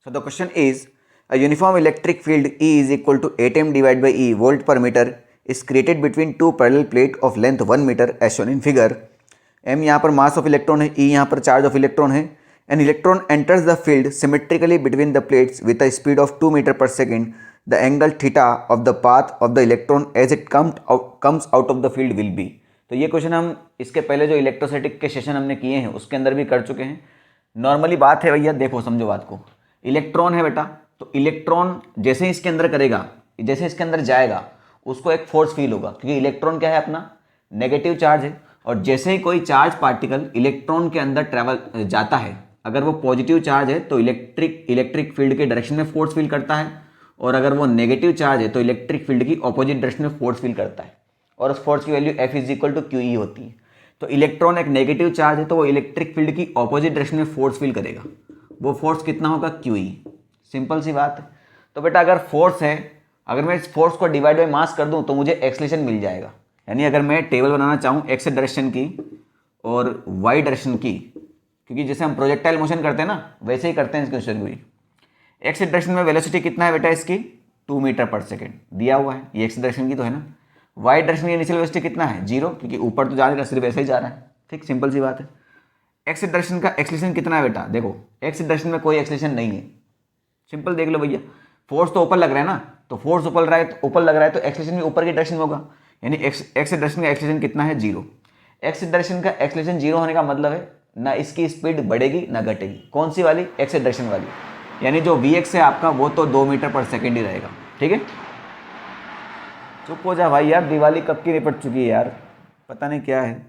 So the question is, a uniform electric field E is equal to 8m divided by E volt per meter is created between two parallel plate of length 1 meter as shown in figure. M यहाँ पर mass of electron है, E यहाँ पर charge of electron है. An electron enters the field symmetrically between the plates with a speed of 2 meter per second. The angle theta of the path of the electron as it comes out of the field will be. तो ये question हम इसके पहले जो electrostatic के session हमने किए हैं उसके अंदर भी कर चुके हैं. नॉर्मली बात है भैया, देखो समझो बात को. इलेक्ट्रॉन है बेटा, तो इलेक्ट्रॉन जैसे ही इसके अंदर करेगा, जैसे इसके अंदर जाएगा, उसको एक फोर्स फील होगा, क्योंकि इलेक्ट्रॉन क्या है अपना नेगेटिव चार्ज है. और जैसे ही कोई चार्ज पार्टिकल इलेक्ट्रॉन के अंदर ट्रैवल जाता है, अगर वो पॉजिटिव चार्ज है तो इलेक्ट्रिक फील्ड के डायरेक्शन में फोर्स फील करता है, और अगर वो नेगेटिव चार्ज है तो इलेक्ट्रिक फील्ड की ऑपोजिट डायरेक्शन में फोर्स फील करता है. और उस फोर्स की value F is equal to QE होती है. तो इलेक्ट्रॉन एक नेगेटिव चार्ज है तो वो इलेक्ट्रिक फील्ड की ऑपोजिट डायरेक्शन में फोर्स फील करेगा. वो फोर्स कितना होगा? QE. सिंपल सी बात है. तो बेटा अगर फोर्स है, अगर मैं इस फोर्स को डिवाइड बाय मास कर दूं तो मुझे एक्सेलरेशन मिल जाएगा. यानी अगर मैं टेबल बनाना चाहूँ एक्स डायरेक्शन की और वाई डायरेक्शन की, क्योंकि जैसे हम प्रोजेक्टाइल मोशन करते हैं ना, वैसे ही करते हैं इस क्वेश्चन भी. एक्स डायरेक्शन में वेलोसिटी कितना है बेटा इसकी? 2 मीटर पर सेकेंड दिया हुआ है. ये एक्स डायरेक्शन की तो है ना. वाई डायरेक्शन की इनिशियल वेलोसिटी कितना है? 0, क्योंकि ऊपर तो जा रहा है, सिर्फ ऐसे ही जा रहा है. ठीक, सिंपल सी बात है. एक्स डायरेक्शन का एक्सेलरेशन कितना है बेटा? देखो एक्स डायरेक्शन में कोई एक्सेलरेशन नहीं है. सिंपल देख लो भैया, फोर्स तो ऊपर लग रहा है ना, तो फोर्स ऊपर लग रहा है तो एक्सेलरेशन भी ऊपर की डायरेक्शन में होगा. यानी एक्स डायरेक्शन का एक्सेलरेशन कितना है? 0. एक्स डायरेक्शन का एक्सेलरेशन 0 होने का मतलब है ना इसकी स्पीड बढ़ेगी ना घटेगी. कौन सी वाली? एक्स डायरेक्शन वाली. यानी जो Vx है आपका वो तो 2 मीटर पर सेकेंड ही रहेगा. ठीक है, चुप हो जा भाई यार, दिवाली कब की निपट चुकी है यार, पता नहीं क्या है.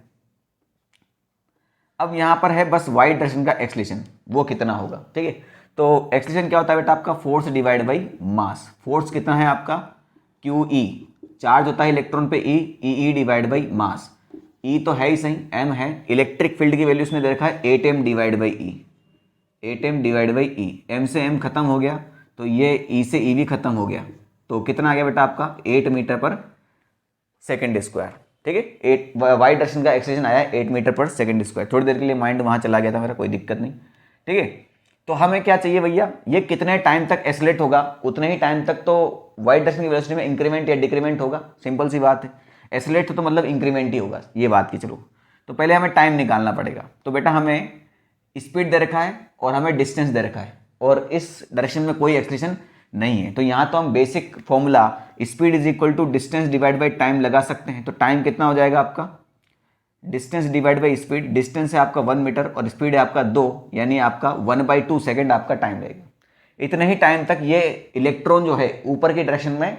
अब यहाँ पर है बस वाई डायरेक्शन का एक्सेलरेशन, वो कितना होगा. ठीक है, तो एक्सेलरेशन क्या होता है बेटा आपका? Force divide by mass. Force कितना है आपका? QE. चार्ज होता है इलेक्ट्रॉन पे E divide by mass. E तो है ही सही, M है. इलेक्ट्रिक फील्ड की वैल्यू उसने दे रखा है 8m divide by E. 8m divide by E. M से M खत्म हो गया तो ये E से E भी खत्म हो गया. तो कितना आ गया बेटा आपका? 8 मीटर पर सेकेंड स्क्वायर. ठीक है, 8 वाई डायरेक्शन का एक्सेलरेशन आया है 8 मीटर पर सेकेंड स्क्वायर. थोड़ी देर के लिए माइंड वहाँ चला गया था मेरा, कोई दिक्कत नहीं. ठीक है, तो हमें क्या चाहिए भैया? ये कितने टाइम तक एक्सेलरेट होगा, उतने ही टाइम तक तो वाई डायरेक्शन की वेलोसिटी में इंक्रीमेंट या डिक्रीमेंट होगा. सिंपल सी बात है. एक्सेलरेट तो मतलब इंक्रीमेंट ही होगा, ये बात की. चलो, तो पहले हमें टाइम निकालना पड़ेगा. तो बेटा हमें स्पीड दे रखा है और हमें डिस्टेंस दे रखा है, और इस डायरेक्शन में कोई एक्सेलरेशन नहीं है. तो यहाँ तो हम basic formula speed is equal to distance divide by time लगा सकते हैं. तो टाइम कितना हो जाएगा आपका? Distance divide by speed. Distance है आपका 1 मीटर और स्पीड है आपका 2, यानी आपका 1/2 सेकेंड आपका टाइम लगेगा. इतने ही टाइम तक ये इलेक्ट्रॉन जो है ऊपर की डायरेक्शन में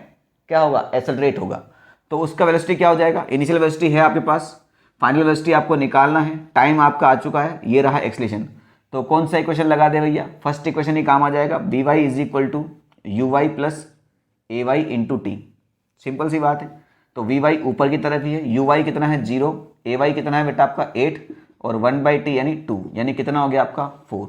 क्या होगा? एक्सेलरेट होगा. तो उसका वेलोसिटी क्या हो जाएगा? इनिशियल वेलोसिटी है आपके पास, फाइनल वेलोसिटी आपको निकालना है. टाइम आपका आ चुका है, ये रहा एक्सेलरेशन. तो कौन सा इक्वेशन लगा दे भैया? फर्स्ट इक्वेशन ही काम आ जाएगा. Vy is equal to uy plus ay into T. Simple सी बात है. तो Vy ऊपर की तरफ ही है, uy कितना है? 0, ay कितना है बेटा आपका? 8, और 1/t यानी 2, यानी कितना हो गया आपका? 4.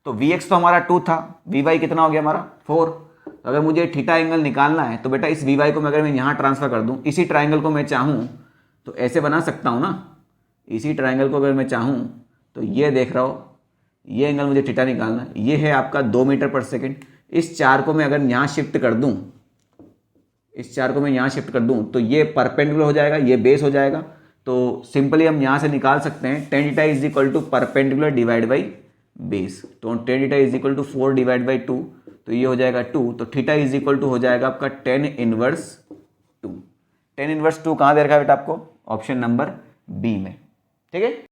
तो Vx तो हमारा 2 था, Vy कितना हो गया हमारा? 4. तो अगर मुझे थीटा एंगल निकालना है तो बेटा इस Vy को अगर मैं यहाँ ट्रांसफर कर दूँ, इसी ट्राइंगल को मैं चाहूँ तो ऐसे बना सकता हूँ ना. इसी ट्राइंगल को अगर मैं चाहूँ तो ये देख रहा हो, ये एंगल मुझे थीटा निकालना है. ये है आपका 2 मीटर पर सेकेंड. इस चार को मैं अगर यहाँ शिफ्ट कर दूँ, इस चार को मैं यहाँ शिफ्ट कर दूँ तो ये परपेंडिकुलर हो जाएगा, ये बेस हो जाएगा. तो सिंपली हम यहाँ से निकाल सकते हैं tan theta is equal to perpendicular divide by base. तो tan theta is equal to 4 divide by 2, तो ये हो जाएगा 2. तो थीटा इज इक्वल टू हो जाएगा आपका tan इनवर्स 2. tan इनवर्स 2 कहाँ दे रखा है बेटा आपको? ऑप्शन नंबर बी में. ठीक है.